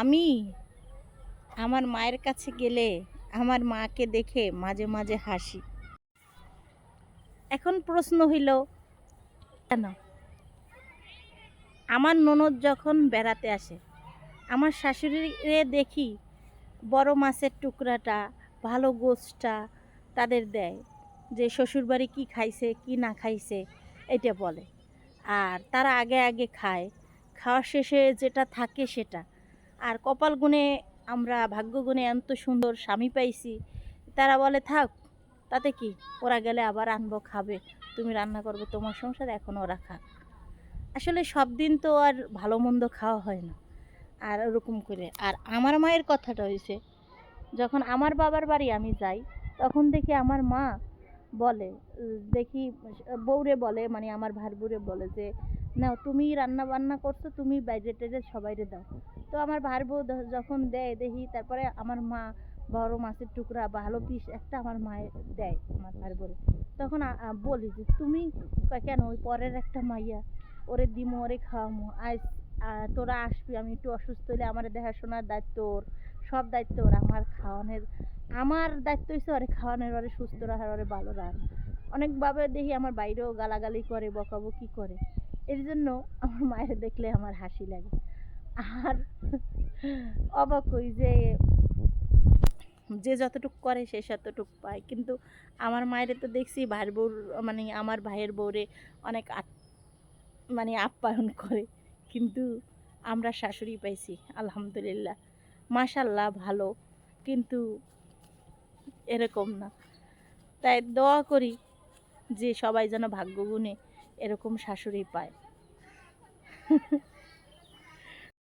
আমি আমার মায়ের কাছে গেলে আমার মাকে দেখে মাঝে মাঝে হাসি। এখন প্রশ্ন হইল, কেন? আমার ননদ যখন বেড়াতে আসে, আমার শাশুড়িরে দেখি বড় মাছের টুকরাটা, ভালো গোশটা তাদের দেয়, যে শ্বশুরবাড়ি কি খাইছে কি না খাইছে এটা বলে। আর তারা আগে আগে খায়, খাওয়া শেষে যেটা থাকে সেটা। আর কপাল গুণে, আমরা ভাগ্য গুণে এত সুন্দর স্বামী পাইছি, তারা বলে থাক, তাতে কি, ওরা গেলে আবার আনবো, খাবে, তুমি রান্না করবে তোমার সংসার, এখন ওরা খাক। আসলে সব দিন তো আর ভালো মন্দ খাওয়া হয় না। আর ওরকম করে, আর আমার মায়ের কথাটা হয়েছে, যখন আমার বাবার বাড়ি আমি যাই, তখন দেখি আমার মা বলে, দেখি বউরে বলে, মানে আমার ভার বউরে বলে যে নাও তুমি রান্না বান্না করছো, তুমি বাইরে টাইরে সবাইরে দাও। তো আমার ভার বউ যখন দেয় দেখি, তারপরে আমার মা বড় মাছের টুকরা ভালো পিস একটা আমার মায়ের দেয় আমার ভার বউরে। তখন বলি যে তুমি, কয় কেন, ওই পরের একটা মাইয়া, ওরে দিমো, ওরে খাওয়ামো, আজ তোরা আসবি, আমি একটু অসুস্থ হলে আমার দেখাশোনার দায়িত্ব ওর, সব দায়িত্ব ওর, আমার খাওয়ানোর, আমার দায়িত্ব হচ্ছে ওরে খাওয়ানোর, ওরে সুস্থ রাখার, ওরে ভালো রাখার। অনেকভাবে দেখি আমার বাইরেও গালাগালি করে, বকাবকি করে। এর জন্য আমার মায়ের দেখলে আমার হাসি লাগে। আর অবাক হই যে যে যতটুক করে সে ততটুক পায়। কিন্তু আমার মায়ের তো দেখছি ভাইয়ের বউর, মানে আমার ভাইয়ের বউরে অনেক মানে আপ্যায়ন করে। কিন্তু আমরা শাশুড়ি পাইছি আলহামদুলিল্লাহ, মাশাল্লাহ ভালো। কিন্তু এরকম না। তাই দোয়া করি যে সবাই যেন ভাগ্য গুণে এরকম শাশুড়ি পায়।